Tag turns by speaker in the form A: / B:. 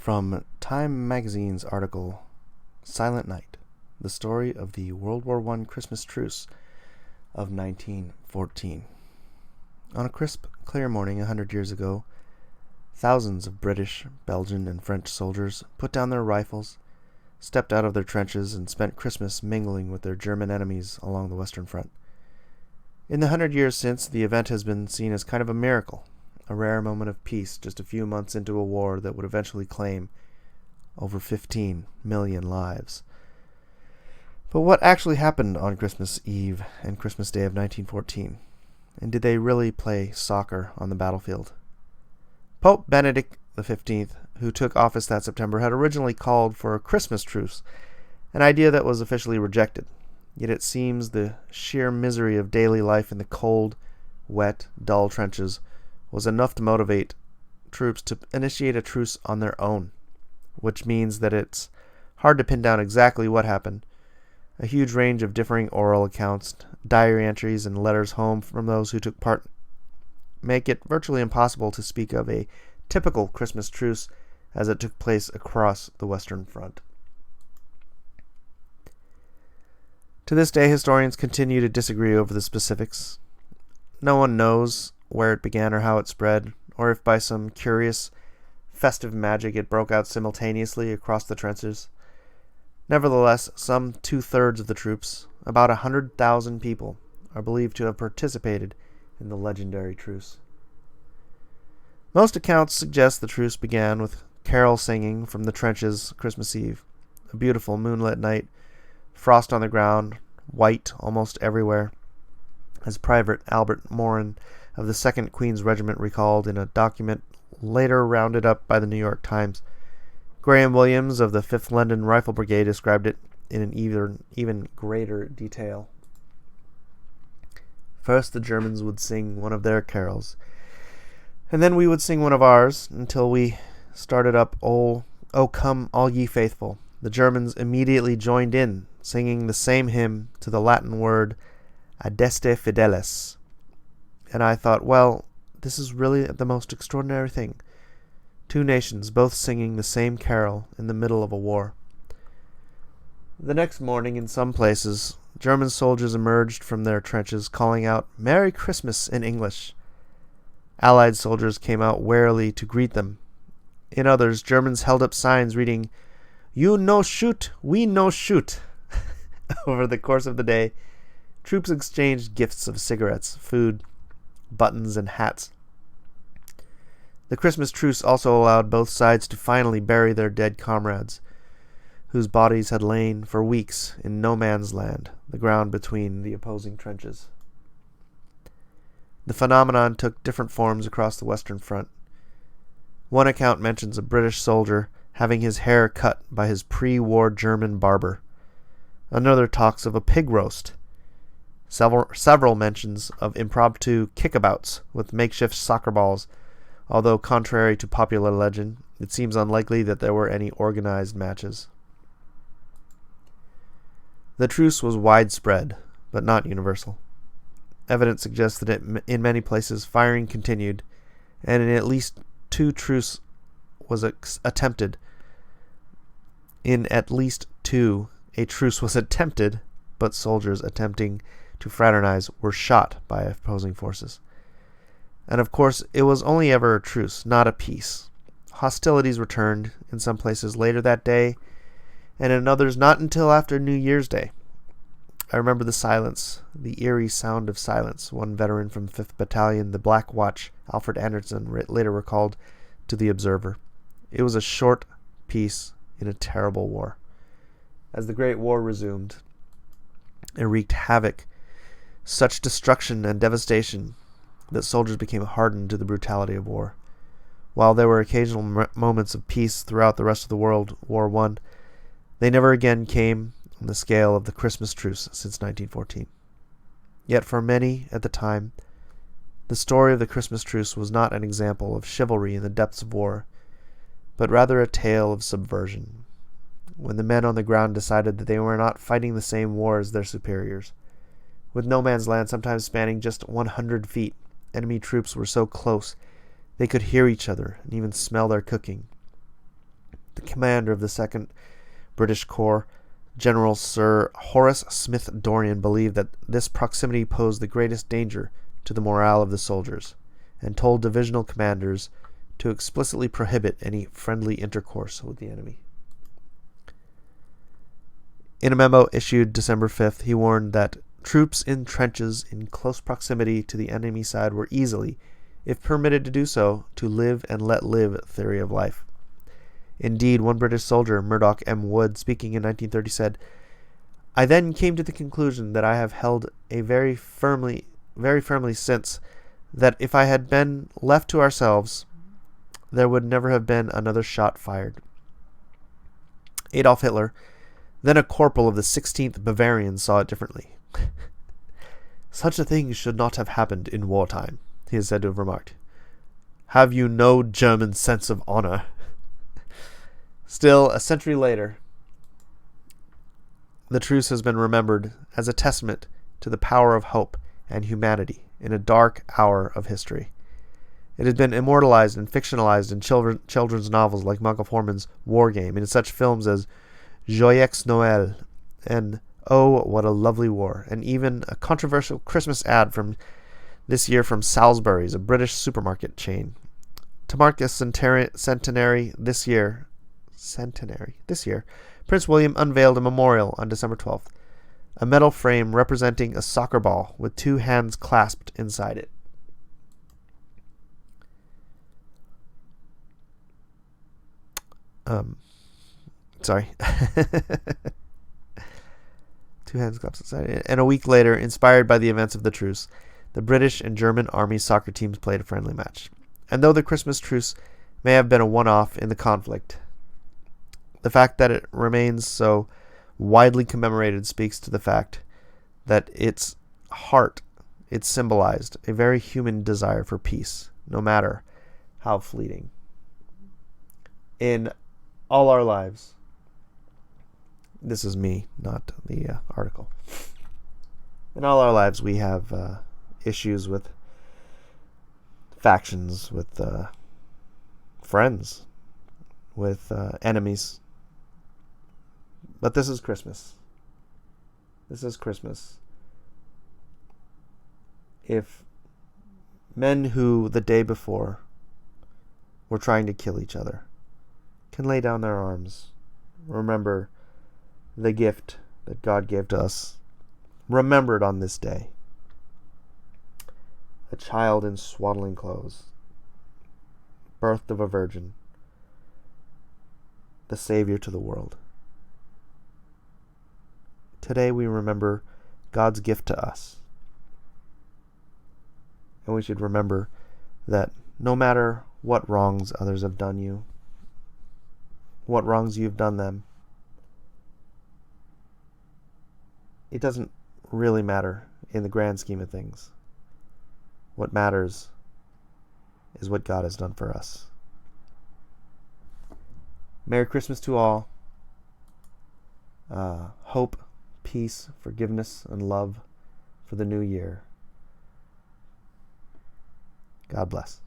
A: From Time magazine's article, Silent Night, the story of the World War I Christmas truce of 1914. On a crisp, clear morning 100 years ago, thousands of British, Belgian, and French soldiers put down their rifles, stepped out of their trenches, and spent Christmas mingling with their German enemies along the Western Front. In the 100 years since, the event has been seen as kind of a miracle, a rare moment of peace just a few months into a war that would eventually claim over 15 million lives. But what actually happened on Christmas Eve and Christmas Day of 1914? And did they really play soccer on the battlefield? Pope Benedict XV, who took office that September, had originally called for a Christmas truce, an idea that was officially rejected. Yet it seems the sheer misery of daily life in the cold, wet, dull trenches was enough to motivate troops to initiate a truce on their own, which means that it's hard to pin down exactly what happened. A huge range of differing oral accounts, diary entries, and letters home from those who took part make it virtually impossible to speak of a typical Christmas truce as it took place across the Western Front. To this day, historians continue to disagree over the specifics. No one knows where it began or how it spread, or if by some curious, festive magic it broke out simultaneously across the trenches. Nevertheless, some 2/3 of the troops, about 100,000 people, are believed to have participated in the legendary truce. Most accounts suggest the truce began with carol singing from the trenches Christmas Eve, a beautiful moonlit night, frost on the ground, white almost everywhere, as Private Albert Morin of the 2nd Queen's Regiment recalled in a document later rounded up by the New York Times. Graham Williams of the 5th London Rifle Brigade described it in an even greater detail. First the Germans would sing one of their carols, and then we would sing one of ours until we started up "O come, all ye faithful." The Germans immediately joined in, singing the same hymn to the Latin word "Adeste Fideles." And I thought, well, this is really the most extraordinary thing. Two nations both singing the same carol in the middle of a war. The next morning, in some places, German soldiers emerged from their trenches calling out "Merry Christmas" in English. Allied soldiers came out warily to greet them. In others, Germans held up signs reading, "You no shoot, we no shoot." Over the course of the day, troops exchanged gifts of cigarettes, food, buttons, and hats. The Christmas truce also allowed both sides to finally bury their dead comrades, whose bodies had lain for weeks in no man's land, the ground between the opposing trenches. The phenomenon took different forms across the Western Front. One account mentions a British soldier having his hair cut by his pre-war German barber. Another talks of a pig roast. Several mentions of impromptu kickabouts with makeshift soccer balls, although contrary to popular legend, it seems unlikely that there were any organized matches. The truce was widespread, but not universal. Evidence suggests that in many places firing continued, and in at least two truce was attempted. A truce was attempted, but soldiers attempting to fraternize were shot by opposing forces. And of course, it was only ever a truce, not a peace. Hostilities returned in some places later that day, and in others not until after New Year's Day. I remember the silence, the eerie sound of silence, one veteran from 5th Battalion, the Black Watch, Alfred Anderson, later recalled to the Observer. It was a short peace in a terrible war. As the Great War resumed, it wreaked havoc, such destruction and devastation that soldiers became hardened to the brutality of war. While there were occasional moments of peace throughout the rest of the World War I, they never again came on the scale of the Christmas truce since 1914. Yet for many at the time, the story of the Christmas truce was not an example of chivalry in the depths of war, but rather a tale of subversion, when the men on the ground decided that they were not fighting the same war as their superiors. With no man's land sometimes spanning just 100 feet, enemy troops were so close they could hear each other and even smell their cooking. The commander of the 2nd British Corps, General Sir Horace Smith Dorrien, believed that this proximity posed the greatest danger to the morale of the soldiers, and told divisional commanders to explicitly prohibit any friendly intercourse with the enemy. In a memo issued December 5th, he warned that troops in trenches in close proximity to the enemy side were easily, if permitted to do so, to live and let live theory of life. Indeed, one British soldier, Murdoch M. Wood, speaking in 1930, said, "I then came to the conclusion that I have held very firmly since, that if I had been left to ourselves, there would never have been another shot fired." Adolf Hitler, then a corporal of the 16th Bavarians, saw it differently. "Such a thing should not have happened in wartime," he is said to have remarked. "Have you no German sense of honor?" Still, a century later, the truce has been remembered as a testament to the power of hope and humanity in a dark hour of history. It has been immortalized and fictionalized in children's novels like Michael Forman's War Game, and in such films as Joyeux Noël and Oh, What a Lovely War, and even a controversial Christmas ad from this year from Salisbury's, a British supermarket chain. To mark this centenary this year, Prince William unveiled a memorial on December 12th, a metal frame representing a soccer ball with two hands clasped inside it. Two hands clasped inside it. And a week later, inspired by the events of the truce, the British and German army soccer teams played a friendly match. And though the Christmas truce may have been a one-off in the conflict, the fact that it remains so widely commemorated speaks to the fact that its heart, it symbolized a very human desire for peace, no matter how fleeting. In all our lives, this is me, not the article. In all our lives, we have issues with factions, with friends, with enemies. But this is Christmas. This is Christmas. If men who the day before were trying to kill each other can lay down their arms, remember the gift that God gave to us, remembered on this day, a child in swaddling clothes, birthed of a virgin, the Savior to the world. Today we remember God's gift to us. And we should remember that no matter what wrongs others have done you, what wrongs you've done them, it doesn't really matter in the grand scheme of things. What matters is what God has done for us. Merry Christmas to all. Hope, peace, forgiveness, and love for the new year. God bless.